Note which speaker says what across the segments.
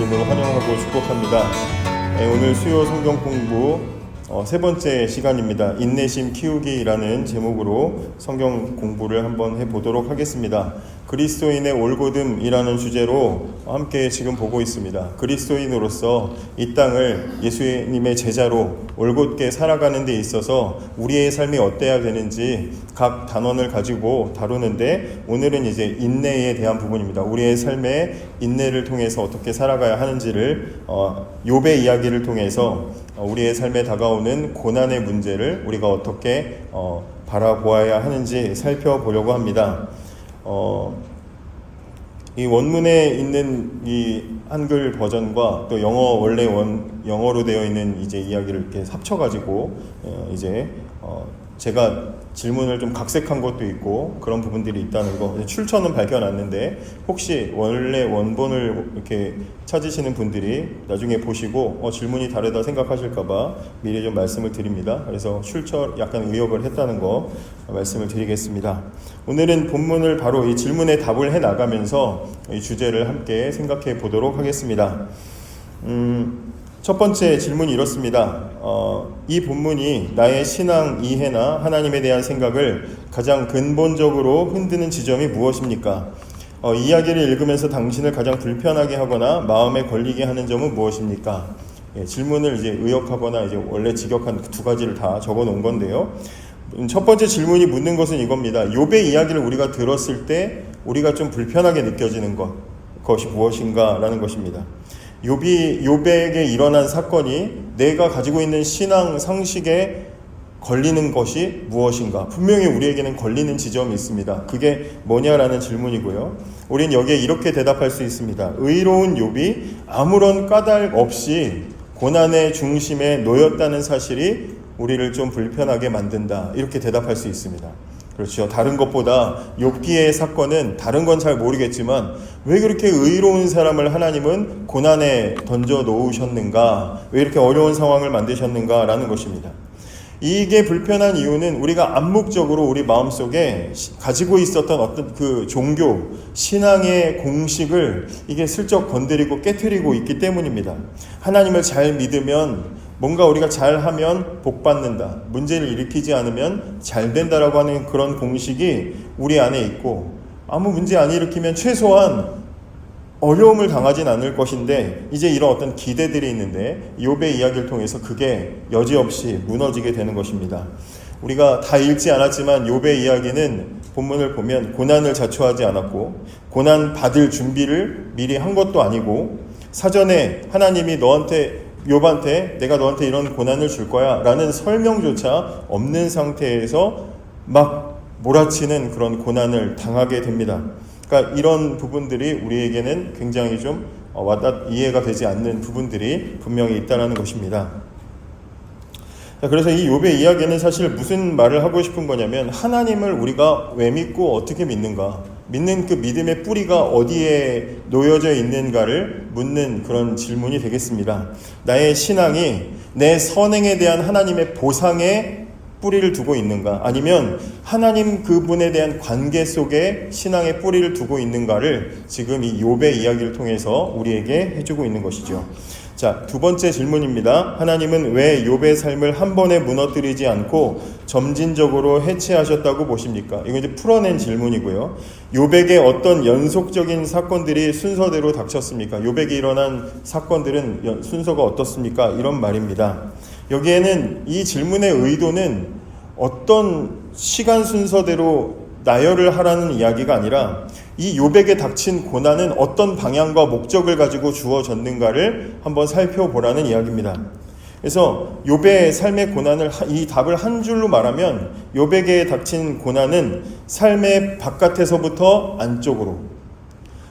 Speaker 1: 이름으로 환영하고 축복합니다. 오늘 수요 성경 공부 세 번째 시간입니다. 인내심 키우기라는 제목으로 성경 공부를 한번 해보도록 하겠습니다. 그리스도인의 올곧음이라는 주제로 함께 지금 보고 있습니다. 그리스도인으로서 이 땅을 예수님의 제자로 올곧게 살아가는 데 있어서 우리의 삶이 어때야 되는지 각 단원을 가지고 다루는데, 오늘은 이제 인내에 대한 부분입니다. 우리의 삶에 인내를 통해서 어떻게 살아가야 하는지를 욥의 이야기를 통해서 우리의 삶에 다가오는 고난의 문제를 우리가 어떻게 바라보아야 하는지 살펴보려고 합니다. 이 원문에 있는 이 한글 버전과 또 영어로 되어 있는 이제 이야기를 이렇게 합쳐가지고 제가 질문을 좀 각색한 것도 있고 그런 부분들이 있다는 거, 출처는 밝혀놨는데 혹시 원래 원본을 이렇게 찾으시는 분들이 나중에 보시고 질문이 다르다 생각하실까봐 미리 좀 말씀을 드립니다. 그래서 출처 약간 의역을 했다는 거 말씀을 드리겠습니다. 오늘은 본문을 바로 이 질문에 답을 해 나가면서 이 주제를 함께 생각해 보도록 하겠습니다. 첫 번째 질문이 이렇습니다. 이 본문이 나의 신앙 이해나 하나님에 대한 생각을 가장 근본적으로 흔드는 지점이 무엇입니까? 이야기를 읽으면서 당신을 가장 불편하게 하거나 마음에 걸리게 하는 점은 무엇입니까? 질문을 이제 의역하거나 이제 원래 직역한 두 가지를 다 적어 놓은 건데요. 첫 번째 질문이 묻는 것은 이겁니다. 욥의 이야기를 우리가 들었을 때 우리가 좀 불편하게 느껴지는 것이 무엇인가 라는 것입니다. 욥에게 일어난 사건이 내가 가지고 있는 신앙 상식에 걸리는 것이 무엇인가? 분명히 우리에게는 걸리는 지점이 있습니다. 그게 뭐냐라는 질문이고요. 우린 여기에 이렇게 대답할 수 있습니다. 의로운 욥이 아무런 까닭 없이 고난의 중심에 놓였다는 사실이 우리를 좀 불편하게 만든다. 이렇게 대답할 수 있습니다. 그렇죠. 다른 것보다 욥기의 사건은 다른 건 잘 모르겠지만 왜 그렇게 의로운 사람을 하나님은 고난에 던져 놓으셨는가? 왜 이렇게 어려운 상황을 만드셨는가? 라는 것입니다. 이게 불편한 이유는 우리가 암묵적으로 우리 마음속에 가지고 있었던 어떤 그 종교, 신앙의 공식을 이게 슬쩍 건드리고 깨트리고 있기 때문입니다. 하나님을 잘 믿으면, 뭔가 우리가 잘하면 복받는다, 문제를 일으키지 않으면 잘 된다라고 하는 그런 공식이 우리 안에 있고, 아무 문제 안 일으키면 최소한 어려움을 당하진 않을 것인데, 이제 이런 어떤 기대들이 있는데 욥의 이야기를 통해서 그게 여지없이 무너지게 되는 것입니다. 우리가 다 읽지 않았지만 욥의 이야기는 본문을 보면 고난을 자초하지 않았고, 고난 받을 준비를 미리 한 것도 아니고, 사전에 하나님이 욥한테 내가 너한테 이런 고난을 줄 거야 라는 설명조차 없는 상태에서 막 몰아치는 그런 고난을 당하게 됩니다. 그러니까 이런 부분들이 우리에게는 굉장히 좀 이해가 되지 않는 부분들이 분명히 있다는 것입니다. 그래서 이 욥의 이야기는 사실 무슨 말을 하고 싶은 거냐면, 하나님을 우리가 왜 믿고 어떻게 믿는가, 믿는 그 믿음의 뿌리가 어디에 놓여져 있는가를 묻는 그런 질문이 되겠습니다. 나의 신앙이 내 선행에 대한 하나님의 보상에 뿌리를 두고 있는가, 아니면 하나님 그분에 대한 관계 속에 신앙의 뿌리를 두고 있는가를 지금 이 욥의 이야기를 통해서 우리에게 해주고 있는 것이죠. 자, 두 번째 질문입니다. 하나님은 왜 욥의 삶을 한 번에 무너뜨리지 않고 점진적으로 해체하셨다고 보십니까? 이거 이제 풀어낸 질문이고요. 욥에게 어떤 연속적인 사건들이 순서대로 닥쳤습니까? 욥에게 일어난 사건들은 순서가 어떻습니까? 이런 말입니다. 여기에는 이 질문의 의도는 어떤 시간 순서대로 나열을 하라는 이야기가 아니라, 이 욥에게 닥친 고난은 어떤 방향과 목적을 가지고 주어졌는가를 한번 살펴보라는 이야기입니다. 그래서 욥의 삶의 고난을, 이 답을 한 줄로 말하면 욥에게 닥친 고난은 삶의 바깥에서부터 안쪽으로,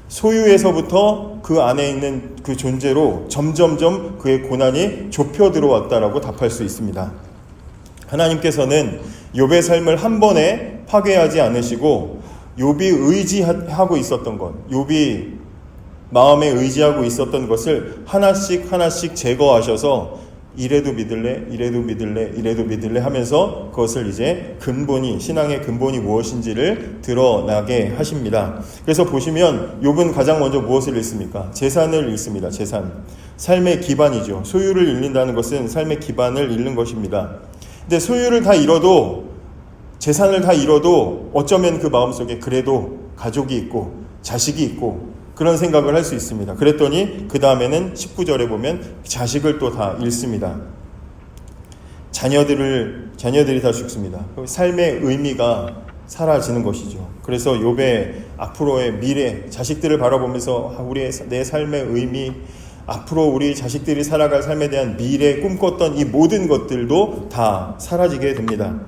Speaker 1: 소유에서부터 그 안에 있는 그 존재로 점점점 그의 고난이 좁혀 들어왔다라고 답할 수 있습니다. 하나님께서는 욥의 삶을 한 번에 파괴하지 않으시고, 욥이 의지하고 있었던 것, 욥이 마음에 의지하고 있었던 것을 하나씩 제거하셔서 이래도 믿을래, 이래도 믿을래, 이래도 믿을래 하면서 그것을 이제 근본이, 신앙의 근본이 무엇인지를 드러나게 하십니다. 그래서 보시면 욥은 가장 먼저 무엇을 잃습니까? 재산을 잃습니다. 재산. 삶의 기반이죠. 소유를 잃는다는 것은 삶의 기반을 잃는 것입니다. 근데 소유를 다 잃어도, 재산을 다 잃어도 어쩌면 그 마음속에 그래도 가족이 있고 자식이 있고 그런 생각을 할 수 있습니다. 그랬더니 그 다음에는 19절에 보면 자식을 또 다 잃습니다. 자녀들이 다 죽습니다. 삶의 의미가 사라지는 것이죠. 그래서 욥의 앞으로의 미래, 자식들을 바라보면서 내 삶의 의미, 앞으로 우리 자식들이 살아갈 삶에 대한 미래, 꿈꿨던 이 모든 것들도 다 사라지게 됩니다.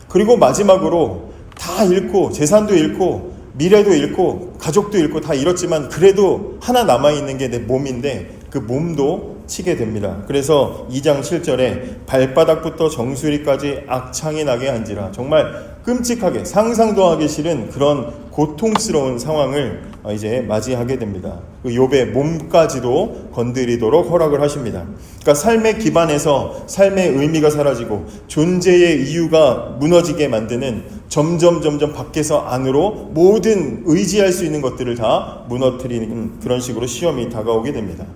Speaker 1: 그리고 마지막으로 다 잃고, 재산도 잃고 미래도 잃고 가족도 잃고 다 잃었지만 그래도 하나 남아있는 게 내 몸인데 그 몸도 치게 됩니다. 그래서 2장 7절에 발바닥부터 정수리까지 악창이 나게 한지라, 정말 끔찍하게 상상도 하기 싫은 그런 고통스러운 상황을 이제 맞이하게 됩니다. 그 욥의 몸까지도 건드리도록 허락을 하십니다. 그러니까 삶의 기반에서 삶의 의미가 사라지고 존재의 이유가 무너지게 만드는 점점 밖에서 안으로 모든 의지할 수 있는 것들을 다 무너뜨리는 그런 식으로 시험이 다가오게 됩니다.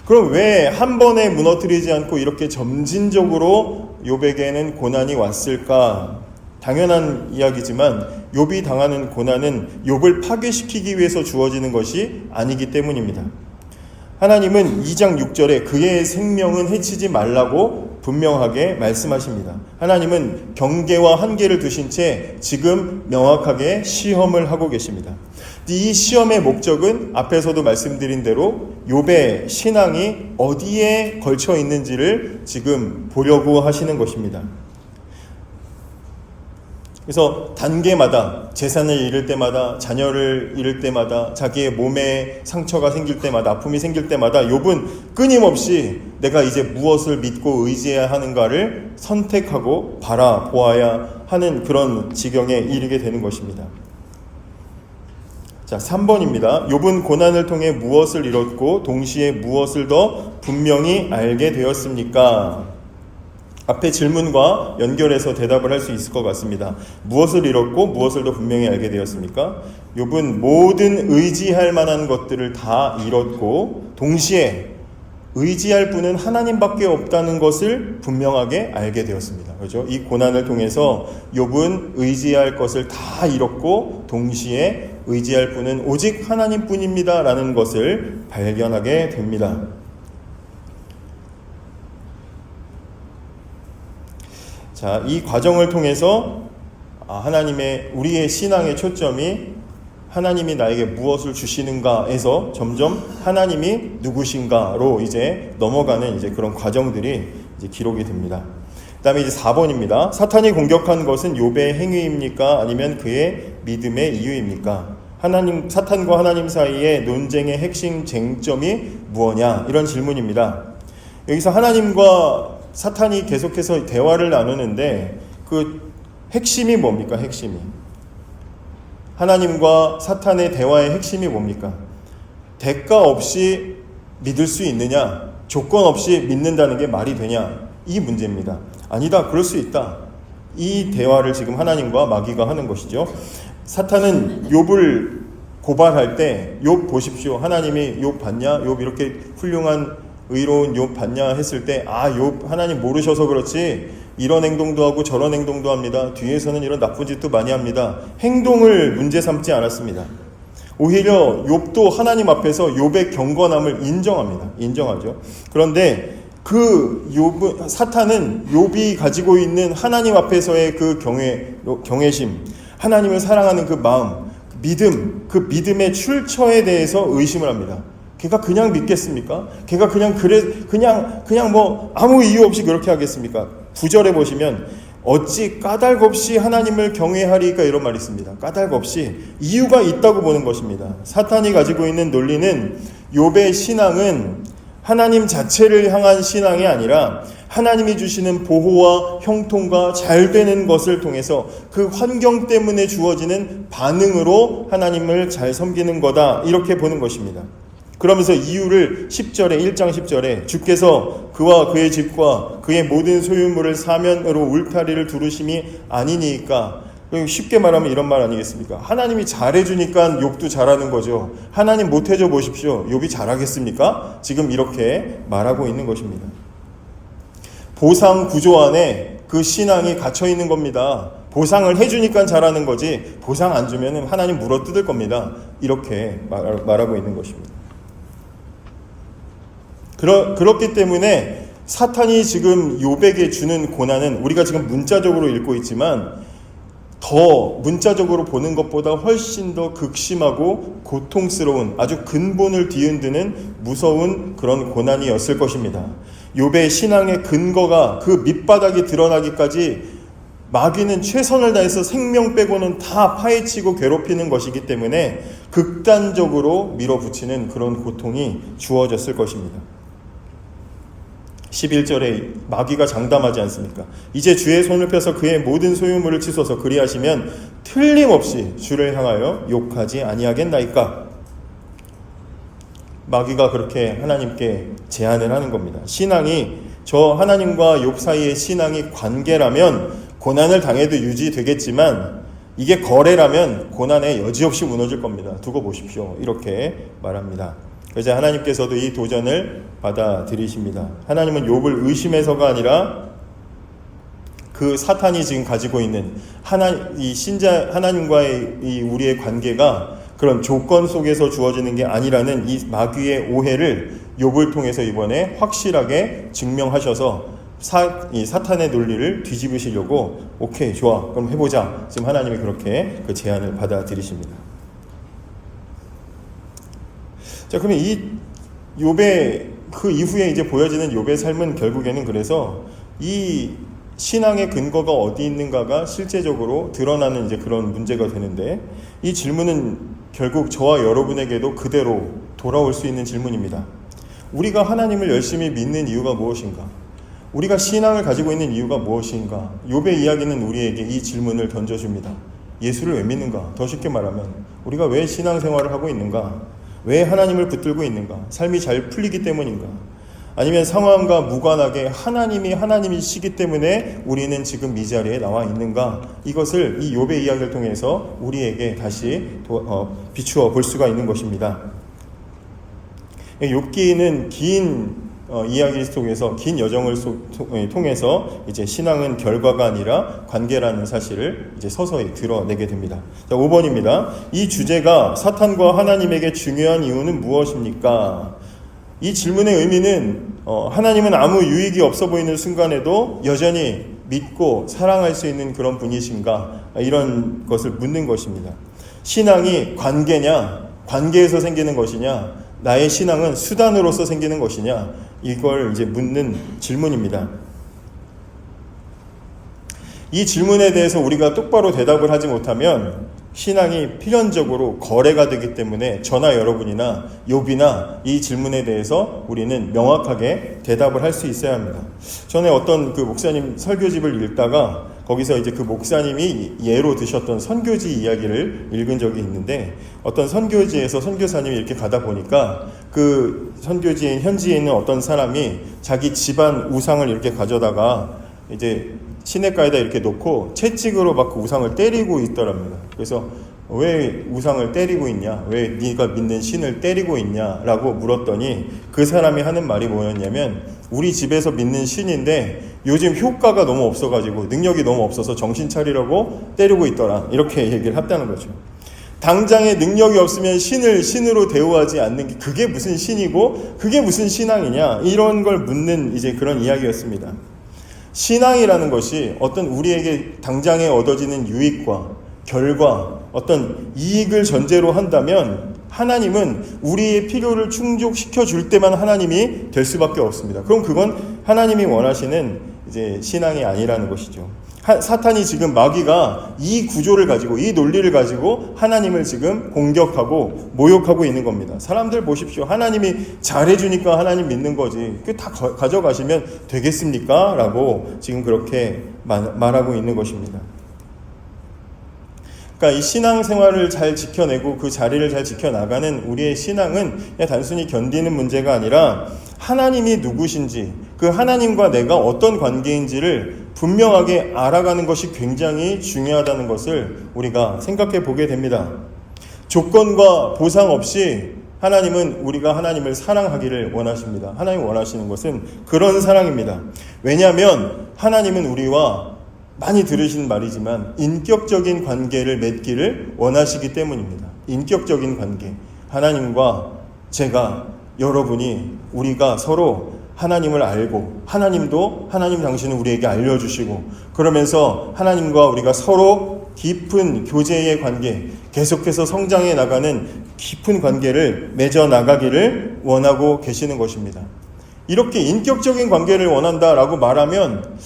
Speaker 1: 그럼 왜 한 번에 무너뜨리지 않고 이렇게 점진적으로 욥에게는 고난이 왔을까? 당연한 이야기지만 욥이 당하는 고난은 욥을 파괴시키기 위해서 주어지는 것이 아니기 때문입니다. 하나님은 2장 6절에 그의 생명은 해치지 말라고 분명하게 말씀하십니다. 하나님은 경계와 한계를 두신 채 지금 명확하게 시험을 하고 계십니다. 이 시험의 목적은 앞에서도 말씀드린 대로 욥의 신앙이 어디에 걸쳐 있는지를 지금 보려고 하시는 것입니다. 그래서 단계마다, 재산을 잃을 때마다, 자녀를 잃을 때마다, 자기의 몸에 상처가 생길 때마다, 아픔이 생길 때마다 욥은 끊임없이 내가 이제 무엇을 믿고 의지해야 하는가를 선택하고 바라보아야 하는 그런 지경에 이르게 되는 것입니다. 자, 3번입니다. 욥은 고난을 통해 무엇을 잃었고 동시에 무엇을 더 분명히 알게 되었습니까? 앞에 질문과 연결해서 대답을 할 수 있을 것 같습니다. 무엇을 잃었고 무엇을 더 분명히 알게 되었습니까? 욥은 모든 의지할 만한 것들을 다 잃었고 동시에 의지할 분은 하나님밖에 없다는 것을 분명하게 알게 되었습니다. 그렇죠? 이 고난을 통해서 욥은 의지할 것을 다 잃었고 동시에 의지할 분은 오직 하나님뿐입니다 라는 것을 발견하게 됩니다. 자, 이 과정을 통해서 우리의 신앙의 초점이 하나님이 나에게 무엇을 주시는가에서 점점 하나님이 누구신가로 이제 넘어가는 이제 그런 과정들이 이제 기록이 됩니다. 그다음에 이제 4번입니다. 사탄이 공격한 것은 욥의 행위입니까? 아니면 그의 믿음의 이유입니까? 사탄과 하나님 사이의 논쟁의 핵심 쟁점이 무엇냐? 이런 질문입니다. 여기서 하나님과 사탄이 계속해서 대화를 나누는데 그 핵심이 뭡니까? 핵심이. 하나님과 사탄의 대화의 핵심이 뭡니까? 대가 없이 믿을 수 있느냐? 조건 없이 믿는다는 게 말이 되냐? 이 문제입니다. 아니다, 그럴 수 있다. 이 대화를 지금 하나님과 마귀가 하는 것이죠. 사탄은 욥을 고발할 때 욥 보십시오. 하나님이 욥 봤냐? 욥 이렇게 훌륭한 의로운 욥 봤냐 했을 때 욥 하나님 모르셔서 그렇지 이런 행동도 하고 저런 행동도 합니다. 뒤에서는 이런 나쁜 짓도 많이 합니다. 행동을 문제 삼지 않았습니다. 오히려 욥도 하나님 앞에서 욥의 경건함을 인정하죠. 그런데 사탄은 욥이 가지고 있는 하나님 앞에서의 그 경외심, 하나님을 사랑하는 그 마음, 그 믿음의 출처에 대해서 의심을 합니다. 걔가 그냥 믿겠습니까? 걔가 그냥 뭐 아무 이유 없이 그렇게 하겠습니까? 9절에 보시면 어찌 까닭 없이 하나님을 경외하리까 이런 말이 있습니다. 까닭 없이 이유가 있다고 보는 것입니다. 사탄이 가지고 있는 논리는 욥의 신앙은 하나님 자체를 향한 신앙이 아니라 하나님이 주시는 보호와 형통과 잘 되는 것을 통해서 그 환경 때문에 주어지는 반응으로 하나님을 잘 섬기는 거다 이렇게 보는 것입니다. 그러면서 이유를 10절에 1장 10절에 주께서 그와 그의 집과 그의 모든 소유물을 사면으로 울타리를 두르심이 아니니까, 쉽게 말하면 이런 말 아니겠습니까? 하나님이 잘해주니까 욥도 잘하는 거죠. 하나님 못해줘 보십시오. 욥이 잘하겠습니까? 지금 이렇게 말하고 있는 것입니다. 보상 구조 안에 그 신앙이 갇혀 있는 겁니다. 보상을 해주니까 잘하는 거지, 보상 안 주면 하나님 물어뜯을 겁니다. 이렇게 말하고 있는 것입니다. 그렇기 때문에 사탄이 지금 욥에게 주는 고난은, 우리가 지금 문자적으로 읽고 있지만 더 문자적으로 보는 것보다 훨씬 더 극심하고 고통스러운, 아주 근본을 뒤흔드는 무서운 그런 고난이었을 것입니다. 욥의 신앙의 근거가 그 밑바닥이 드러나기까지 마귀는 최선을 다해서 생명 빼고는 다 파헤치고 괴롭히는 것이기 때문에 극단적으로 밀어붙이는 그런 고통이 주어졌을 것입니다. 11절에 마귀가 장담하지 않습니까? 이제 주의 손을 펴서 그의 모든 소유물을 치소서, 그리하시면 틀림없이 주를 향하여 욕하지 아니하겠나이까. 마귀가 그렇게 하나님께 제안을 하는 겁니다. 신앙이, 저 하나님과 욥 사이의 신앙이 관계라면 고난을 당해도 유지되겠지만, 이게 거래라면 고난에 여지없이 무너질 겁니다. 두고 보십시오. 이렇게 말합니다. 그래서 하나님께서도 이 도전을 받아들이십니다. 하나님은 욥을 의심해서가 아니라 그 사탄이 지금 가지고 있는 이 신자 하나님과의 이 우리의 관계가 그런 조건 속에서 주어지는 게 아니라는 이 마귀의 오해를 욥을 통해서 이번에 확실하게 증명하셔서 이 사탄의 논리를 뒤집으시려고, 오케이, 좋아, 그럼 해보자. 지금 하나님이 그렇게 그 제안을 받아들이십니다. 자, 그러면 이 욥의 그 이후에 이제 보여지는 욥의 삶은 결국에는, 그래서 이 신앙의 근거가 어디 있는가가 실제적으로 드러나는 이제 그런 문제가 되는데, 이 질문은 결국 저와 여러분에게도 그대로 돌아올 수 있는 질문입니다. 우리가 하나님을 열심히 믿는 이유가 무엇인가? 우리가 신앙을 가지고 있는 이유가 무엇인가? 욥의 이야기는 우리에게 이 질문을 던져줍니다. 예수를 왜 믿는가? 더 쉽게 말하면 우리가 왜 신앙생활을 하고 있는가? 왜 하나님을 붙들고 있는가? 삶이 잘 풀리기 때문인가? 아니면 상황과 무관하게 하나님이시기 때문에 우리는 지금 이 자리에 나와 있는가? 이것을 이 욥의 이야기를 통해서 우리에게 다시 비추어 볼 수가 있는 것입니다. 욥기는 긴 이야기 속에서, 긴 여정을 통해서 이제 신앙은 결과가 아니라 관계라는 사실을 이제 서서히 드러내게 됩니다. 자, 5번입니다. 이 주제가 사탄과 하나님에게 중요한 이유는 무엇입니까? 이 질문의 의미는 하나님은 아무 유익이 없어 보이는 순간에도 여전히 믿고 사랑할 수 있는 그런 분이신가? 이런 것을 묻는 것입니다. 신앙이 관계냐? 관계에서 생기는 것이냐? 나의 신앙은 수단으로서 생기는 것이냐? 이걸 이제 묻는 질문입니다. 이 질문에 대해서 우리가 똑바로 대답을 하지 못하면 신앙이 필연적으로 거래가 되기 때문에 저나 여러분이나 욥이나 이 질문에 대해서 우리는 명확하게 대답을 할 수 있어야 합니다. 전에 어떤 그 목사님 설교집을 읽다가 거기서 이제 그 목사님이 예로 드셨던 선교지 이야기를 읽은 적이 있는데, 어떤 선교지에서 선교사님이 이렇게 가다 보니까 그 선교지인 현지에 있는 어떤 사람이 자기 집안 우상을 이렇게 가져다가 이제 시냇가에다 이렇게 놓고 채찍으로 막 그 우상을 때리고 있더랍니다. 그래서 왜 우상을 때리고 있냐? 왜 네가 믿는 신을 때리고 있냐? 라고 물었더니 그 사람이 하는 말이 뭐였냐면, 우리 집에서 믿는 신인데 요즘 효과가 너무 없어가지고 능력이 너무 없어서 정신 차리라고 때리고 있더라. 이렇게 얘기를 했다는 거죠. 당장에 능력이 없으면 신을 신으로 대우하지 않는 게 그게 무슨 신이고 그게 무슨 신앙이냐? 이런 걸 묻는 이제 그런 이야기였습니다. 신앙이라는 것이 어떤 우리에게 당장에 얻어지는 유익과 결과, 어떤 이익을 전제로 한다면 하나님은 우리의 필요를 충족시켜 줄 때만 하나님이 될 수밖에 없습니다. 그럼 그건 하나님이 원하시는 이제 신앙이 아니라는 것이죠. 사탄이 지금, 마귀가 이 구조를 가지고, 이 논리를 가지고 하나님을 지금 공격하고 모욕하고 있는 겁니다. 사람들 보십시오. 하나님이 잘해주니까 하나님 믿는 거지. 그 다 가져가시면 되겠습니까? 라고 지금 그렇게 말하고 있는 것입니다. 그러니까 이 신앙생활을 잘 지켜내고 그 자리를 잘 지켜나가는 우리의 신앙은 그냥 단순히 견디는 문제가 아니라 하나님이 누구신지, 그 하나님과 내가 어떤 관계인지를 분명하게 알아가는 것이 굉장히 중요하다는 것을 우리가 생각해 보게 됩니다. 조건과 보상 없이 하나님은 우리가 하나님을 사랑하기를 원하십니다. 하나님 원하시는 것은 그런 사랑입니다. 왜냐하면 하나님은 우리와 많이 들으신 말이지만 인격적인 관계를 맺기를 원하시기 때문입니다. 인격적인 관계. 하나님과 제가, 여러분이, 우리가 서로 하나님을 알고 하나님도 하나님 당신은 우리에게 알려주시고 그러면서 하나님과 우리가 서로 깊은 교제의 관계, 계속해서 성장해 나가는 깊은 관계를 맺어 나가기를 원하고 계시는 것입니다. 이렇게 인격적인 관계를 원한다라고 말하면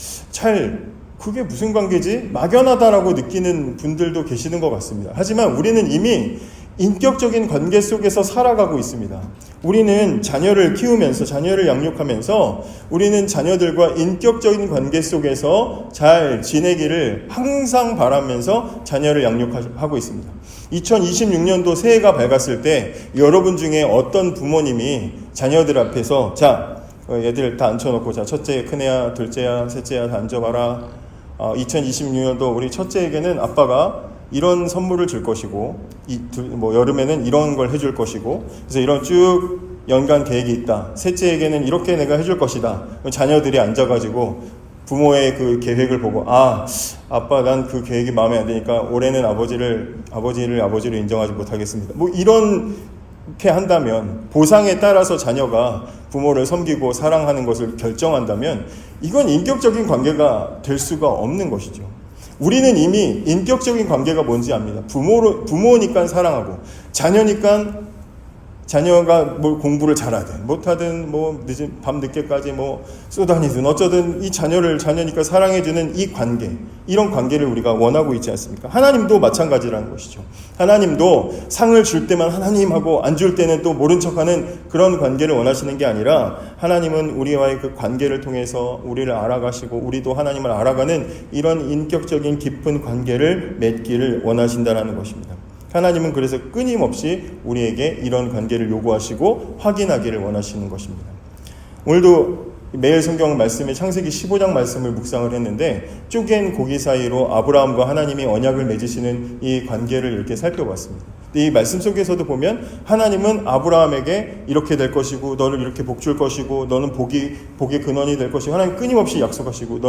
Speaker 1: 그게 무슨 관계지? 막연하다라고 느끼는 분들도 계시는 것 같습니다. 하지만 우리는 이미 인격적인 관계 속에서 살아가고 있습니다. 우리는 자녀를 키우면서, 자녀를 양육하면서 우리는 자녀들과 인격적인 관계 속에서 잘 지내기를 항상 바라면서 자녀를 양육하고 있습니다. 2026년도 새해가 밝았을 때 여러분 중에 어떤 부모님이 자녀들 앞에서 얘들 다 앉혀놓고 첫째, 큰애야, 둘째야, 셋째야 다 앉아봐라. 2026년도 우리 첫째에게는 아빠가 이런 선물을 줄 것이고 여름에는 이런 걸 해줄 것이고 그래서 이런 쭉 연간 계획이 있다. 셋째에게는 이렇게 내가 해줄 것이다. 자녀들이 앉아가지고 부모의 그 계획을 보고 아빠 난 그 계획이 마음에 안 드니까 올해는 아버지를 인정하지 못하겠습니다. 이렇게 한다면, 보상에 따라서 자녀가 부모를 섬기고 사랑하는 것을 결정한다면 이건 인격적인 관계가 될 수가 없는 것이죠. 우리는 이미 인격적인 관계가 뭔지 압니다. 부모니까 사랑하고, 자녀가 공부를 잘하든 못하든 늦은 밤 늦게까지 쏘다니든 어쩌든 이 자녀니까 사랑해주는 이 관계, 이런 관계를 우리가 원하고 있지 않습니까? 하나님도 마찬가지라는 것이죠. 하나님도 상을 줄 때만 하나님하고 안 줄 때는 또 모른 척하는 그런 관계를 원하시는 게 아니라 하나님은 우리와의 그 관계를 통해서 우리를 알아가시고 우리도 하나님을 알아가는 이런 인격적인 깊은 관계를 맺기를 원하신다는 것입니다. 하나님은 그래서 끊임없이 우리에게 이런 관계를 요구하시고 확인하기를 원하시는 것입니다. 오늘도 매일 성경 말씀에 창세기 15장 말씀을 묵상을 했는데 쪼갠 고기 사이로 아브라함과 하나님이 언약을 맺으시는 이 관계를 이렇게 살펴봤습니다. 이 말씀 속에서도 보면 하나님은 아브라함에게 이렇게 될 것이고 너를 이렇게 복줄 것이고 너는 복의 근원이 될 것이고 하나님 끊임없이 약속하시고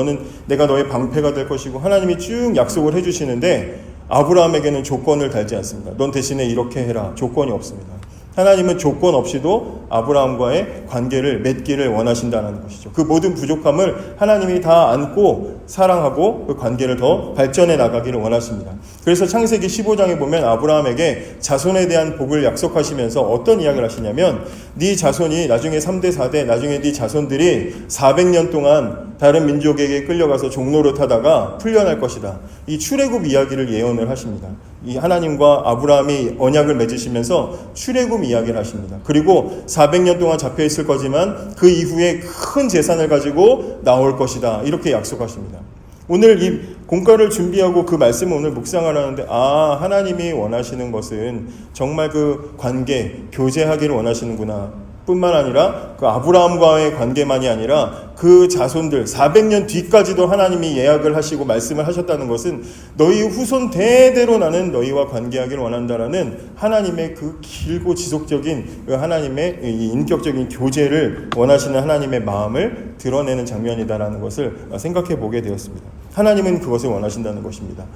Speaker 1: 내가 너의 방패가 될 것이고 하나님이 쭉 약속을 해주시는데 아브라함에게는 조건을 달지 않습니다. 넌 대신에 이렇게 해라. 조건이 없습니다. 하나님은 조건 없이도 아브라함과의 관계를 맺기를 원하신다는 것이죠. 그 모든 부족함을 하나님이 다 안고 사랑하고 그 관계를 더 발전해 나가기를 원하십니다. 그래서 창세기 15장에 보면 아브라함에게 자손에 대한 복을 약속하시면서 어떤 이야기를 하시냐면 네 자손이 나중에 3대 4대 나중에 네 자손들이 400년 동안 다른 민족에게 끌려가서 종노릇 하다가 풀려날 것이다. 이 출애굽 이야기를 예언을 하십니다. 이 하나님과 아브라함이 언약을 맺으시면서 출애굽 이야기를 하십니다. 그리고 400년 동안 잡혀 있을 거지만 그 이후에 큰 재산을 가지고 나올 것이다. 이렇게 약속하십니다. 오늘 이 공과를 준비하고 그 말씀을 오늘 묵상을 하는데 하나님이 원하시는 것은 정말 그 관계, 교제하기를 원하시는구나. 뿐만 아니라 그 아브라함과의 관계만이 아니라 그 자손들 400년 뒤까지도 하나님이 예약을 하시고 말씀을 하셨다는 것은 너희 후손 대대로 나는 너희와 관계하기를 원한다라는 하나님의 그 길고 지속적인 그 하나님의 이 인격적인 교제를 원하시는 하나님의 마음을 드러내는 장면이다라는 것을 생각해 보게 되었습니다. 하나님은 그것을 원하신다는 것입니다.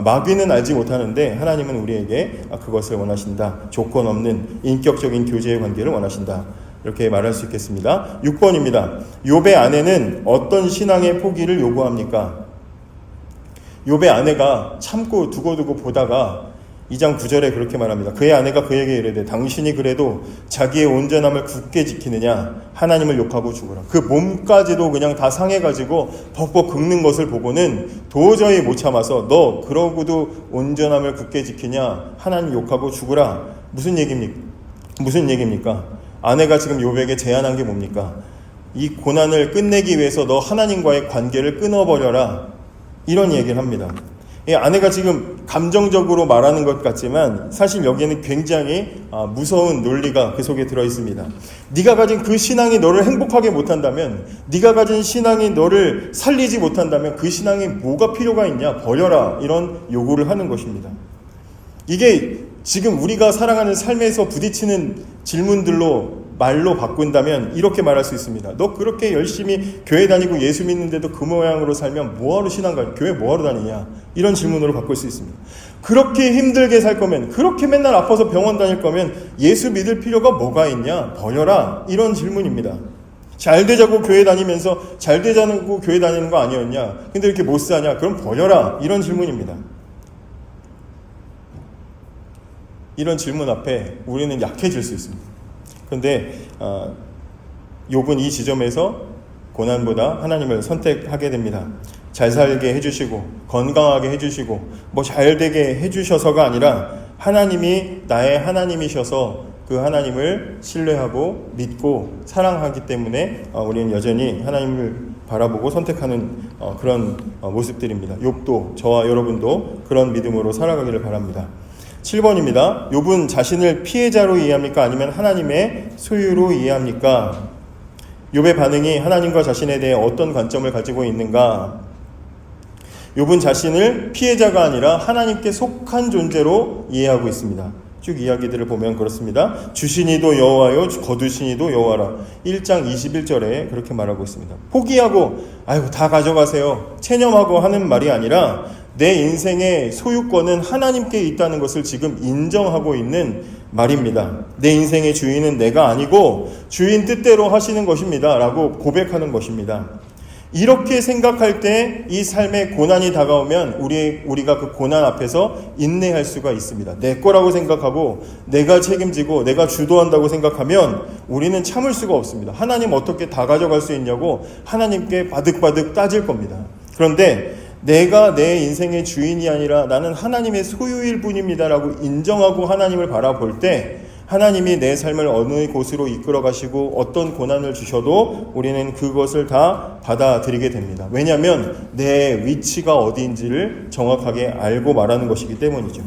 Speaker 1: 마귀는 알지 못하는데 하나님은 우리에게 그것을 원하신다. 조건 없는 인격적인 교제의 관계를 원하신다. 이렇게 말할 수 있겠습니다. 6번입니다. 욥의 아내는 어떤 신앙의 포기를 요구합니까? 욥의 아내가 참고 두고두고 보다가 2장 9절에 그렇게 말합니다. 그의 아내가 그에게 이르되 당신이 그래도 자기의 온전함을 굳게 지키느냐? 하나님을 욕하고 죽으라. 그 몸까지도 그냥 다 상해가지고 벅벅 긁는 것을 보고는 도저히 못 참아서 너 그러고도 온전함을 굳게 지키냐? 하나님 욕하고 죽으라. 무슨 얘기입니까? 아내가 지금 욥에게 제안한 게 뭡니까? 이 고난을 끝내기 위해서 너 하나님과의 관계를 끊어버려라. 이런 얘기를 합니다. 이 아내가 지금 감정적으로 말하는 것 같지만 사실 여기에는 굉장히 무서운 논리가 그 속에 들어 있습니다. 네가 가진 그 신앙이 너를 행복하게 못한다면, 네가 가진 신앙이 너를 살리지 못한다면 그 신앙이 뭐가 필요가 있냐? 버려라. 이런 요구를 하는 것입니다. 이게 지금 우리가 살아가는 삶에서 부딪히는 질문들로 말로 바꾼다면 이렇게 말할 수 있습니다. 너 그렇게 열심히 교회 다니고 예수 믿는데도 그 모양으로 살면 뭐하러 교회 뭐하러 다니냐? 이런 질문으로 바꿀 수 있습니다. 그렇게 힘들게 살 거면, 그렇게 맨날 아파서 병원 다닐 거면 예수 믿을 필요가 뭐가 있냐? 버려라. 이런 질문입니다. 잘 되자고 교회 다니면서 잘 되자고 교회 다니는 거 아니었냐? 근데 이렇게 못 사냐? 그럼 버려라. 이런 질문입니다. 이런 질문 앞에 우리는 약해질 수 있습니다. 그런데 욥은 이 지점에서 고난보다 하나님을 선택하게 됩니다. 잘 살게 해주시고 건강하게 해주시고 뭐 잘되게 해주셔서가 아니라 하나님이 나의 하나님이셔서 그 하나님을 신뢰하고 믿고 사랑하기 때문에 우리는 여전히 하나님을 바라보고 선택하는 그런 모습들입니다. 욥도 저와 여러분도 그런 믿음으로 살아가기를 바랍니다. 7번입니다. 욥은 자신을 피해자로 이해합니까? 아니면 하나님의 소유로 이해합니까? 욥의 반응이 하나님과 자신에 대해 어떤 관점을 가지고 있는가? 욥은 자신을 피해자가 아니라 하나님께 속한 존재로 이해하고 있습니다. 쭉 이야기들을 보면 그렇습니다. 주시니도 여호와요 거두시니도 여호와라. 1장 21절에 그렇게 말하고 있습니다. 포기하고 아이고 다 가져가세요 체념하고 하는 말이 아니라 내 인생의 소유권은 하나님께 있다는 것을 지금 인정하고 있는 말입니다. 내 인생의 주인은 내가 아니고 주인 뜻대로 하시는 것입니다 라고 고백하는 것입니다. 이렇게 생각할 때 이 삶의 고난이 다가오면 우리가 그 고난 앞에서 인내할 수가 있습니다. 내 거라고 생각하고 내가 책임지고 내가 주도한다고 생각하면 우리는 참을 수가 없습니다. 하나님 어떻게 다 가져갈 수 있냐고 하나님께 바득바득 따질 겁니다. 그런데 내가 내 인생의 주인이 아니라 나는 하나님의 소유일 뿐입니다 라고 인정하고 하나님을 바라볼 때 하나님이 내 삶을 어느 곳으로 이끌어 가시고 어떤 고난을 주셔도 우리는 그것을 다 받아들이게 됩니다. 왜냐하면 내 위치가 어디인지를 정확하게 알고 말하는 것이기 때문이죠.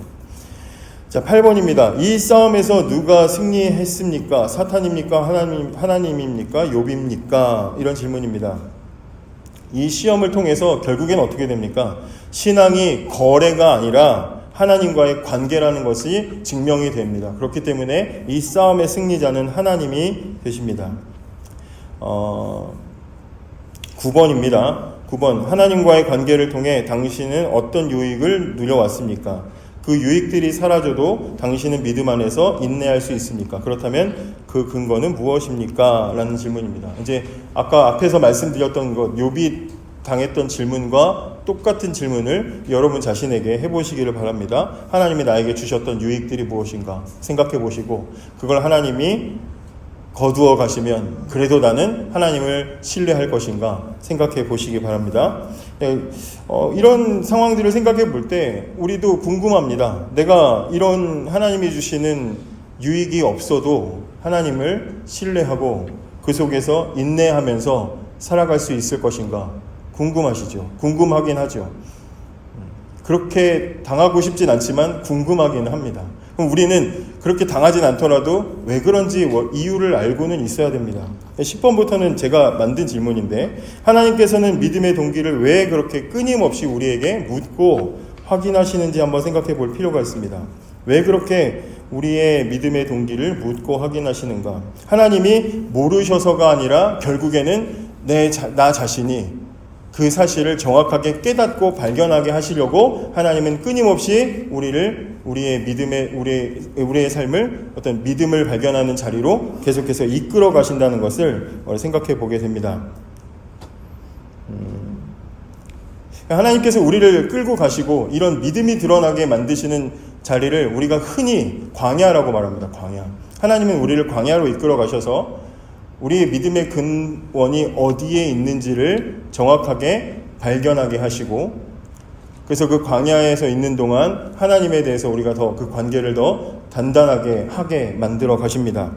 Speaker 1: 자, 8번입니다. 이 싸움에서 누가 승리했습니까? 사탄입니까? 하나님입니까? 욥입니까? 이런 질문입니다. 이 시험을 통해서 결국엔 어떻게 됩니까? 신앙이 거래가 아니라 하나님과의 관계라는 것이 증명이 됩니다. 그렇기 때문에 이 싸움의 승리자는 하나님이 되십니다. 9번입니다. 9번 하나님과의 관계를 통해 당신은 어떤 유익을 누려왔습니까? 그 유익들이 사라져도 당신은 믿음 안에서 인내할 수 있습니까? 그렇다면 그 근거는 무엇입니까? 라는 질문입니다. 이제 아까 앞에서 말씀드렸던 것, 욥이 당했던 질문과 똑같은 질문을 여러분 자신에게 해보시기를 바랍니다. 하나님이 나에게 주셨던 유익들이 무엇인가 생각해 보시고 그걸 하나님이 거두어 가시면 그래도 나는 하나님을 신뢰할 것인가 생각해 보시기 바랍니다. 이런 상황들을 생각해 볼 때 우리도 궁금합니다. 내가 이런 하나님이 주시는 유익이 없어도 하나님을 신뢰하고 그 속에서 인내하면서 살아갈 수 있을 것인가 궁금하시죠? 궁금하긴 하죠. 그렇게 당하고 싶진 않지만 궁금하긴 합니다. 그럼 우리는 그렇게 당하진 않더라도 왜 그런지 이유를 알고는 있어야 됩니다. 10번부터는 제가 만든 질문인데 하나님께서는 믿음의 동기를 왜 그렇게 끊임없이 우리에게 묻고 확인하시는지 한번 생각해 볼 필요가 있습니다. 왜 그렇게 우리의 믿음의 동기를 묻고 확인하시는가? 하나님이 모르셔서가 아니라 결국에는 나 자신이 그 사실을 정확하게 깨닫고 발견하게 하시려고 하나님은 끊임없이 우리의 삶을 어떤 믿음을 발견하는 자리로 계속해서 이끌어 가신다는 것을 생각해 보게 됩니다. 하나님께서 우리를 끌고 가시고 이런 믿음이 드러나게 만드시는 자리를 우리가 흔히 광야라고 말합니다. 광야. 하나님은 우리를 광야로 이끌어 가셔서 우리의 믿음의 근원이 어디에 있는지를 정확하게 발견하게 하시고 그래서 그 광야에서 있는 동안 하나님에 대해서 우리가 더 그 관계를 더 단단하게 하게 만들어 가십니다.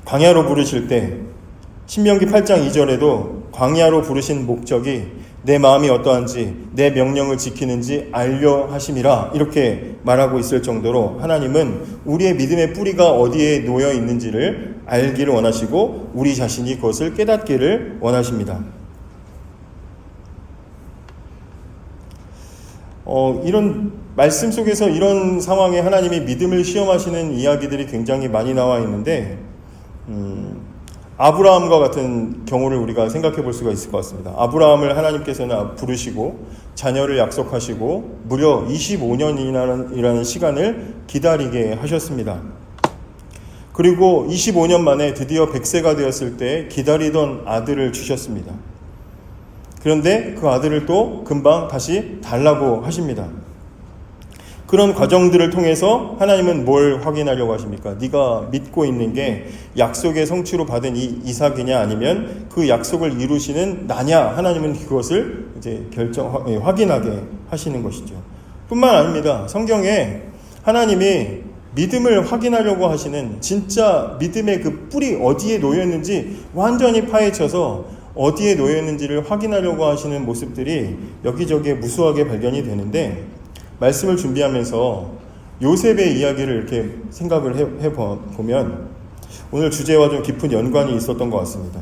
Speaker 1: 광야로 부르실 때 신명기 8장 2절에도 광야로 부르신 목적이 내 마음이 어떠한지 내 명령을 지키는지 알려 하심이라 이렇게 말하고 있을 정도로 하나님은 우리의 믿음의 뿌리가 어디에 놓여 있는지를 알기를 원하시고 우리 자신이 그것을 깨닫기를 원하십니다. 이런 말씀 속에서 이런 상황에 하나님이 믿음을 시험하시는 이야기들이 굉장히 많이 나와 있는데 아브라함과 같은 경우를 우리가 생각해 볼 수가 있을 것 같습니다. 아브라함을 하나님께서는 부르시고 자녀를 약속하시고 무려 25년이라는 시간을 기다리게 하셨습니다. 그리고 25년 만에 드디어 100세가 되었을 때 기다리던 아들을 주셨습니다. 그런데 그 아들을 또 금방 다시 달라고 하십니다. 그런 과정들을 통해서 하나님은 뭘 확인하려고 하십니까? 네가 믿고 있는 게 약속의 성취로 받은 이 이삭이냐 아니면 그 약속을 이루시는 나냐? 하나님은 그것을 이제 확인하게 하시는 것이죠. 뿐만 아닙니다. 성경에 하나님이 믿음을 확인하려고 하시는 진짜 믿음의 그 뿌리 어디에 놓여 있는지 완전히 파헤쳐서 어디에 놓여 있는지를 확인하려고 하시는 모습들이 여기저기에 무수하게 발견이 되는데 말씀을 준비하면서 요셉의 이야기를 이렇게 생각을 해보면 오늘 주제와 좀 깊은 연관이 있었던 것 같습니다.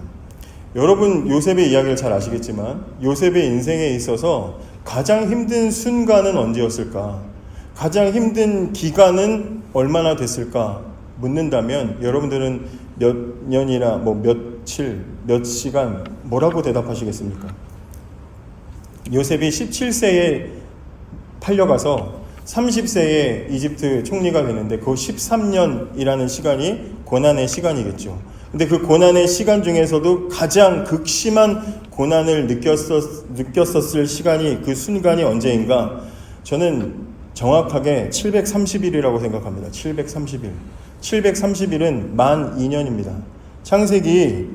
Speaker 1: 여러분 요셉의 이야기를 잘 아시겠지만 요셉의 인생에 있어서 가장 힘든 순간은 언제였을까? 가장 힘든 기간은 얼마나 됐을까? 묻는다면 여러분들은 몇 년이나 며칠, 몇 시간 뭐라고 대답하시겠습니까? 요셉이 17세에 팔려가서 30세에 이집트 총리가 되는데 그 13년이라는 시간이 고난의 시간이겠죠. 근데 그 고난의 시간 중에서도 가장 극심한 고난을 느꼈었을 시간이 그 순간이 언제인가? 저는 정확하게 730일이라고 생각합니다. 730일. 730일은 만 2년입니다. 창세기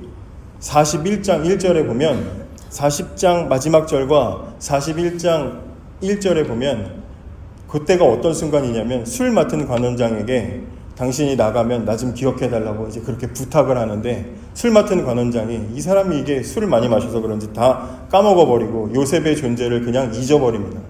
Speaker 1: 41장 1절에 보면 40장 마지막 절과 41장 1절에 보면 그때가 어떤 순간이냐면 술 맡은 관원장에게 당신이 나가면 나 좀 기억해달라고 이제 그렇게 부탁을 하는데 술 맡은 관원장이 이 사람이 이게 술을 많이 마셔서 그런지 다 까먹어버리고 요셉의 존재를 그냥 잊어버립니다.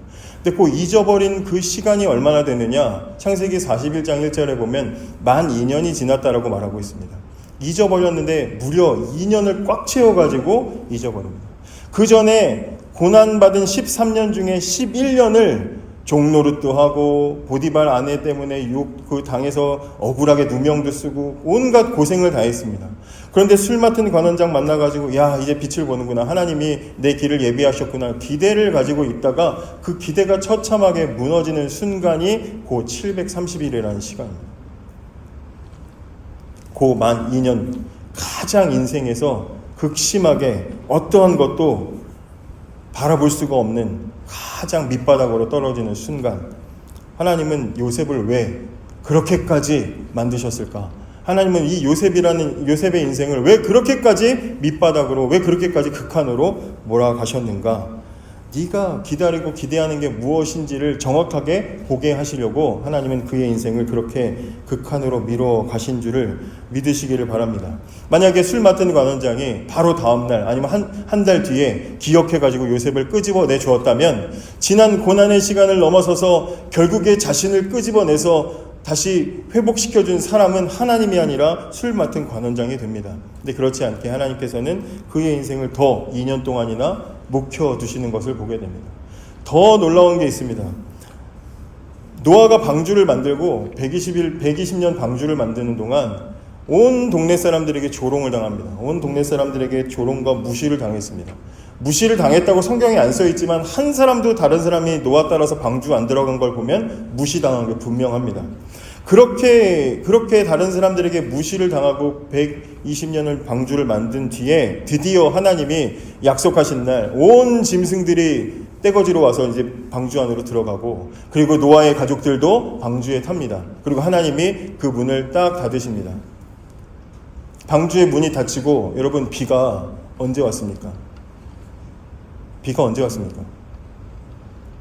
Speaker 1: 근데 그 잊어버린 그 시간이 얼마나 됐느냐? 창세기 41장 1절에 보면 만 2년이 지났다라고 말하고 있습니다. 잊어버렸는데 무려 2년을 꽉 채워가지고 잊어버립니다. 그 전에 고난받은 13년 중에 11년을 종노릇도 하고 보디발 아내 때문에 그 당에서 억울하게 누명도 쓰고 온갖 고생을 다 했습니다. 그런데 술 맡은 관원장 만나가지고 야 이제 빛을 보는구나, 하나님이 내 길을 예비하셨구나, 기대를 가지고 있다가 그 기대가 처참하게 무너지는 순간이 그 730일이라는 시간입니다. 그 만 2년 가장 인생에서 극심하게 어떠한 것도 바라볼 수가 없는 가장 밑바닥으로 떨어지는 순간, 하나님은 요셉을 왜 그렇게까지 만드셨을까? 하나님은 이 요셉의 인생을 왜 그렇게까지 밑바닥으로, 왜 그렇게까지 극한으로 몰아가셨는가? 네가 기다리고 기대하는 게 무엇인지를 정확하게 보게 하시려고 하나님은 그의 인생을 그렇게 극한으로 밀어 가신 줄을 믿으시기를 바랍니다. 만약에 술 맡은 관원장이 바로 다음날 아니면 한 달 뒤에 기억해가지고 요셉을 끄집어내 주었다면 지난 고난의 시간을 넘어서서 결국에 자신을 끄집어내서 다시 회복시켜준 사람은 하나님이 아니라 술 맡은 관원장이 됩니다. 근데 그렇지 않게 하나님께서는 그의 인생을 더 2년 동안이나 묵혀두시는 것을 보게 됩니다. 더 놀라운 게 있습니다. 노아가 방주를 만들고 120년 방주를 만드는 동안 온 동네 사람들에게 조롱을 당합니다. 온 동네 사람들에게 조롱과 무시를 당했습니다. 무시를 당했다고 성경에 안 써있지만 한 사람도 다른 사람이 노아 따라서 방주 안 들어간 걸 보면 무시당한 게 분명합니다. 그렇게 다른 사람들에게 무시를 당하고 120년을 방주를 만든 뒤에 드디어 하나님이 약속하신 날 온 짐승들이 떼거지로 와서 이제 방주 안으로 들어가고, 그리고 노아의 가족들도 방주에 탑니다. 그리고 하나님이 그 문을 딱 닫으십니다. 방주의 문이 닫히고, 여러분, 비가 언제 왔습니까? 비가 언제 왔습니까?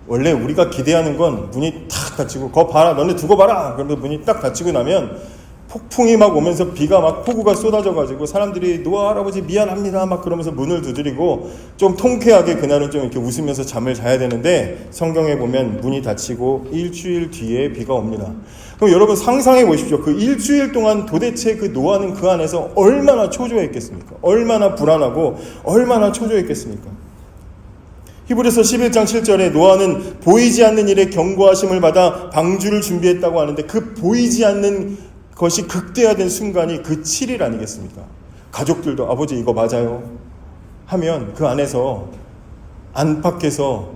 Speaker 1: 원래 우리가 기대하는 건 문이 탁 닫히고 거 봐라, 너네 두고 봐라, 그러면 문이 딱 닫히고 나면 폭풍이 막 오면서 비가 막 폭우가 쏟아져가지고 사람들이 노아 할아버지 미안합니다 막 그러면서 문을 두드리고 좀 통쾌하게 그날은 좀 이렇게 웃으면서 잠을 자야 되는데 성경에 보면 문이 닫히고 일주일 뒤에 비가 옵니다. 그럼 여러분 상상해 보십시오. 그 일주일 동안 도대체 그 노아는 그 안에서 얼마나 초조했겠습니까? 얼마나 불안하고 얼마나 초조했겠습니까? 히브리서 11장 7절에 노아는 보이지 않는 일에 경고하심을 받아 방주를 준비했다고 하는데 그 보이지 않는 것이 극대화된 순간이 그 7일 아니겠습니까? 가족들도 아버지 이거 맞아요 하면 그 안에서 안팎에서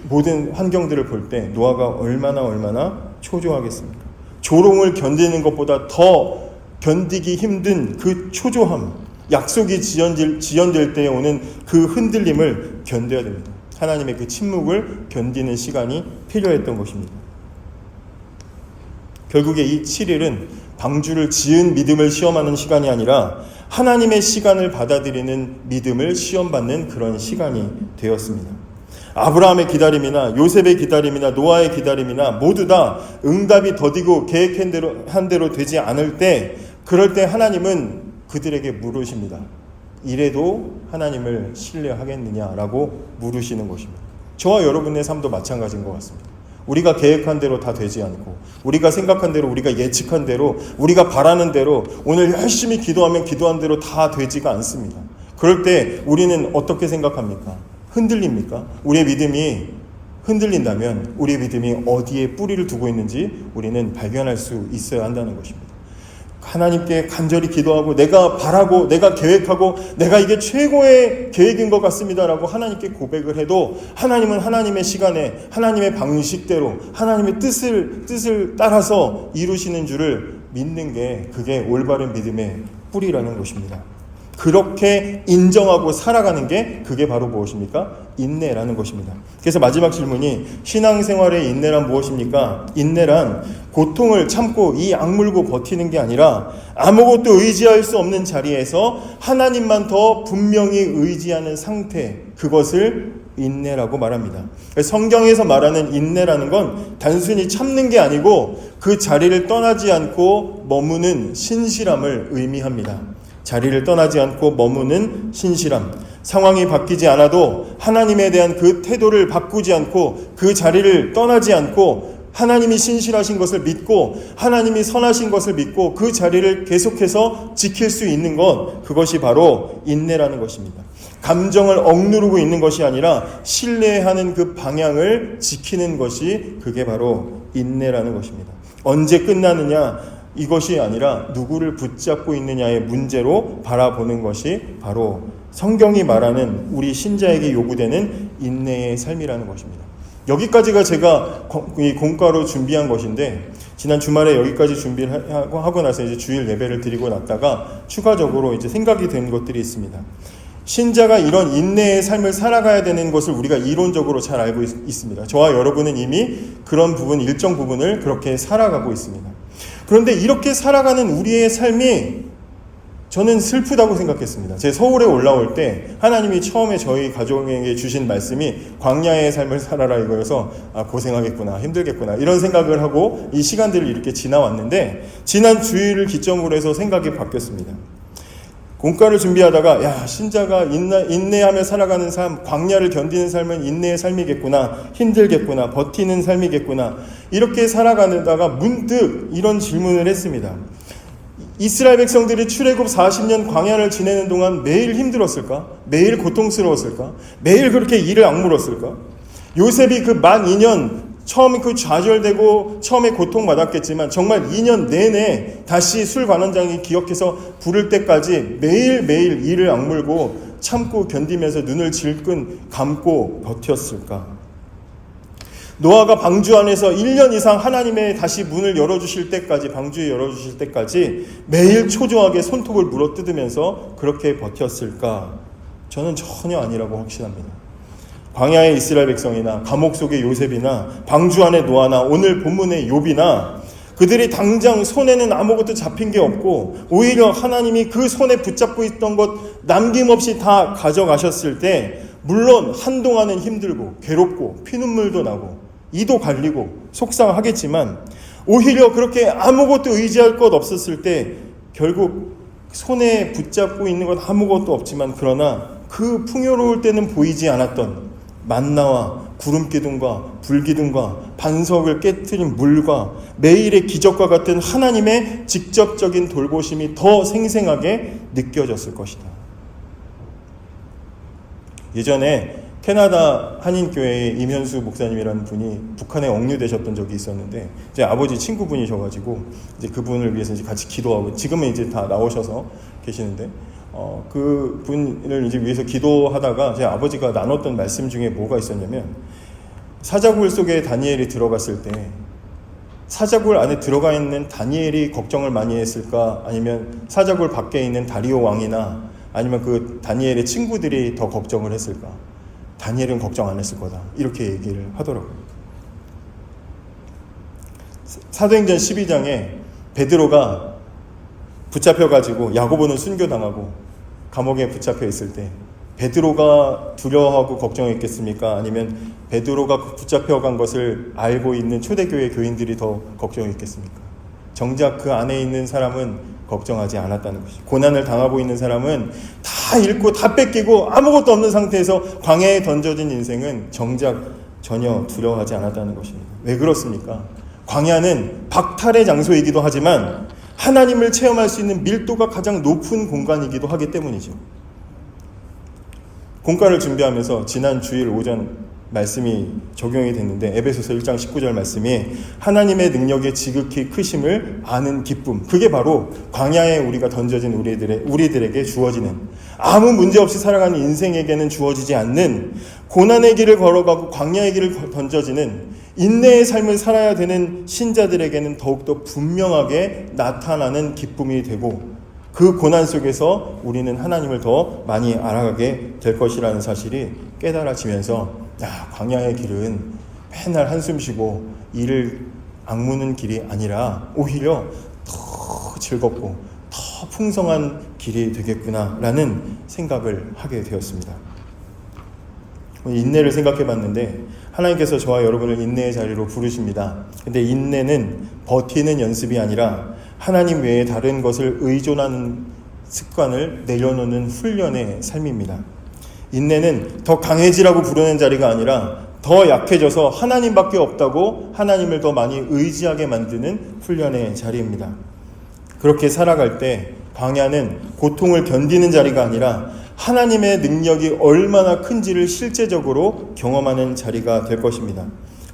Speaker 1: 모든 환경들을 볼 때 노아가 얼마나 초조하겠습니까? 조롱을 견디는 것보다 더 견디기 힘든 그 초조함, 약속이 지연될 때에 오는 그 흔들림을 견뎌야 됩니다. 하나님의 그 침묵을 견디는 시간이 필요했던 것입니다. 결국에 이 7일은 방주를 지은 믿음을 시험하는 시간이 아니라 하나님의 시간을 받아들이는 믿음을 시험받는 그런 시간이 되었습니다. 아브라함의 기다림이나 요셉의 기다림이나 노아의 기다림이나 모두 다 응답이 더디고 계획한 대로 되지 않을 때, 그럴 때 하나님은 그들에게 물으십니다. 이래도 하나님을 신뢰하겠느냐라고 물으시는 것입니다. 저와 여러분의 삶도 마찬가지인 것 같습니다. 우리가 계획한 대로 다 되지 않고, 우리가 생각한 대로, 우리가 예측한 대로, 우리가 바라는 대로, 오늘 열심히 기도하면 기도한 대로 다 되지가 않습니다. 그럴 때 우리는 어떻게 생각합니까? 흔들립니까? 우리의 믿음이 흔들린다면 우리의 믿음이 어디에 뿌리를 두고 있는지 우리는 발견할 수 있어야 한다는 것입니다. 하나님께 간절히 기도하고 내가 바라고 내가 계획하고 내가 이게 최고의 계획인 것 같습니다라고 하나님께 고백을 해도 하나님은 하나님의 시간에 하나님의 방식대로 하나님의 뜻을 따라서 이루시는 줄을 믿는 게 그게 올바른 믿음의 뿌리라는 것입니다. 그렇게 인정하고 살아가는 게 그게 바로 무엇입니까? 인내라는 것입니다. 그래서 마지막 질문이 신앙생활의 인내란 무엇입니까? 인내란 고통을 참고 이 악물고 버티는 게 아니라 아무것도 의지할 수 없는 자리에서 하나님만 더 분명히 의지하는 상태, 그것을 인내라고 말합니다. 성경에서 말하는 인내라는 건 단순히 참는 게 아니고 그 자리를 떠나지 않고 머무는 신실함을 의미합니다. 자리를 떠나지 않고 머무는 신실함, 상황이 바뀌지 않아도 하나님에 대한 그 태도를 바꾸지 않고 그 자리를 떠나지 않고 하나님이 신실하신 것을 믿고 하나님이 선하신 것을 믿고 그 자리를 계속해서 지킬 수 있는 것, 그것이 바로 인내라는 것입니다. 감정을 억누르고 있는 것이 아니라 신뢰하는 그 방향을 지키는 것이 그게 바로 인내라는 것입니다. 언제 끝나느냐, 이것이 아니라 누구를 붙잡고 있느냐의 문제로 바라보는 것이 바로 성경이 말하는 우리 신자에게 요구되는 인내의 삶이라는 것입니다. 여기까지가 제가 이 공과로 준비한 것인데, 지난 주말에 여기까지 준비를 하고 나서 이제 주일 예배를 드리고 났다가 추가적으로 이제 생각이 된 것들이 있습니다. 신자가 이런 인내의 삶을 살아가야 되는 것을 우리가 이론적으로 잘 알고 있습니다. 저와 여러분은 이미 그런 부분, 일정 부분을 그렇게 살아가고 있습니다. 그런데 이렇게 살아가는 우리의 삶이 저는 슬프다고 생각했습니다. 제 서울에 올라올 때 하나님이 처음에 저희 가족에게 주신 말씀이 광야의 삶을 살아라 이거여서 고생하겠구나, 힘들겠구나 이런 생각을 하고 이 시간들을 이렇게 지나왔는데, 지난 주일을 기점으로 해서 생각이 바뀌었습니다. 공과를 준비하다가 신자가 인내하며 살아가는 삶, 광야를 견디는 삶은 인내의 삶이겠구나, 힘들겠구나, 버티는 삶이겠구나, 이렇게 살아가다가 문득 이런 질문을 했습니다. 이스라엘 백성들이 출애굽 40년 광야를 지내는 동안 매일 힘들었을까? 매일 고통스러웠을까? 매일 그렇게 이를 악물었을까? 요셉이 그 만 2년 처음에 그 좌절되고 처음에 고통받았겠지만 정말 2년 내내 다시 술 관원장이 기억해서 부를 때까지 매일매일 이를 악물고 참고 견디면서 눈을 질끈 감고 버텼을까? 노아가 방주 안에서 1년 이상 하나님의 다시 문을 열어주실 때까지, 방주에 열어주실 때까지 매일 초조하게 손톱을 물어뜯으면서 그렇게 버텼을까? 저는 전혀 아니라고 확신합니다. 광야의 이스라엘 백성이나 감옥 속의 요셉이나 방주 안의 노아나 오늘 본문의 욥이나 그들이 당장 손에는 아무것도 잡힌 게 없고 오히려 하나님이 그 손에 붙잡고 있던 것 남김없이 다 가져가셨을 때, 물론 한동안은 힘들고 괴롭고 피눈물도 나고 이도 갈리고 속상하겠지만 오히려 그렇게 아무것도 의지할 것 없었을 때 결국 손에 붙잡고 있는 건 아무것도 없지만 그러나 그 풍요로울 때는 보이지 않았던 만나와 구름기둥과 불기둥과 반석을 깨트린 물과 매일의 기적과 같은 하나님의 직접적인 돌보심이 더 생생하게 느껴졌을 것이다. 예전에 캐나다 한인교회의 임현수 목사님이라는 분이 북한에 억류되셨던 적이 있었는데 제 아버지 친구분이셔가지고 이제 그분을 위해서 이제 같이 기도하고 지금은 이제 다 나오셔서 계시는데 그 분을 이제 위해서 기도하다가 제 아버지가 나눴던 말씀 중에 뭐가 있었냐면 사자굴 속에 다니엘이 들어갔을 때 사자굴 안에 들어가 있는 다니엘이 걱정을 많이 했을까 아니면 사자굴 밖에 있는 다리오 왕이나 아니면 그 다니엘의 친구들이 더 걱정을 했을까? 다니엘은 걱정 안 했을 거다. 이렇게 얘기를 하더라고요. 사도행전 12장에 베드로가 붙잡혀가지고 야고보는 순교당하고 감옥에 붙잡혀 있을 때 베드로가 두려워하고 걱정했겠습니까? 아니면 베드로가 붙잡혀간 것을 알고 있는 초대교회 교인들이 더 걱정했겠습니까? 정작 그 안에 있는 사람은 걱정하지 않았다는 것이죠. 고난을 당하고 있는 사람은 다 잃고 다 뺏기고 아무것도 없는 상태에서 광야에 던져진 인생은 정작 전혀 두려워하지 않았다는 것입니다. 왜 그렇습니까? 광야는 박탈의 장소이기도 하지만 하나님을 체험할 수 있는 밀도가 가장 높은 공간이기도 하기 때문이죠. 공과를 준비하면서 지난 주일 오전 말씀이 적용이 됐는데 에베소서 1장 19절 말씀이 하나님의 능력의 지극히 크심을 아는 기쁨, 그게 바로 광야에 우리가 던져진 우리들에게 주어지는 아무 문제 없이 살아가는 인생에게는 주어지지 않는 고난의 길을 걸어가고 광야의 길을 던져지는 인내의 삶을 살아야 되는 신자들에게는 더욱더 분명하게 나타나는 기쁨이 되고 그 고난 속에서 우리는 하나님을 더 많이 알아가게 될 것이라는 사실이 깨달아지면서 광야의 길은 맨날 한숨 쉬고 이를 악무는 길이 아니라 오히려 더 즐겁고 더 풍성한 길이 되겠구나라는 생각을 하게 되었습니다. 인내를 생각해 봤는데 하나님께서 저와 여러분을 인내의 자리로 부르십니다. 근데 인내는 버티는 연습이 아니라 하나님 외에 다른 것을 의존하는 습관을 내려놓는 훈련의 삶입니다. 인내는 더 강해지라고 부르는 자리가 아니라 더 약해져서 하나님밖에 없다고 하나님을 더 많이 의지하게 만드는 훈련의 자리입니다. 그렇게 살아갈 때 광야는 고통을 견디는 자리가 아니라 하나님의 능력이 얼마나 큰지를 실제적으로 경험하는 자리가 될 것입니다.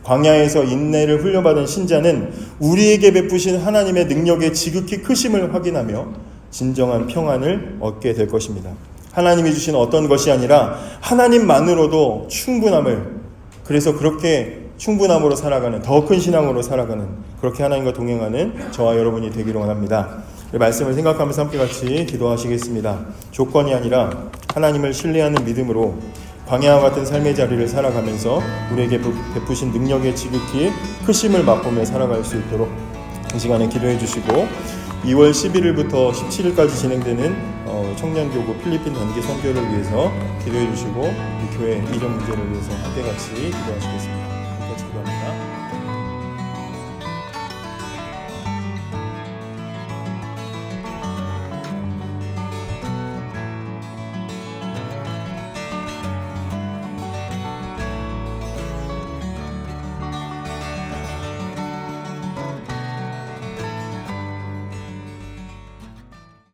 Speaker 1: 광야에서 인내를 훈련받은 신자는 우리에게 베푸신 하나님의 능력의 지극히 크심을 확인하며 진정한 평안을 얻게 될 것입니다. 하나님이 주신 어떤 것이 아니라 하나님만으로도 충분함을, 그래서 그렇게 충분함으로 살아가는, 더 큰 신앙으로 살아가는, 그렇게 하나님과 동행하는 저와 여러분이 되기를 원합니다. 말씀을 생각하면서 함께 같이 기도하시겠습니다. 조건이 아니라 하나님을 신뢰하는 믿음으로 광야와 같은 삶의 자리를 살아가면서 우리에게 베푸신 능력의 지극히 크심을 맛보며 살아갈 수 있도록 이 시간에 기도해 주시고 2월 11일부터 17일까지 진행되는 청년교구 필리핀 단기 선교를 위해서 기도해 주시고 이 교회 이전 문제를 위해서 함께 같이 기도하시겠습니다.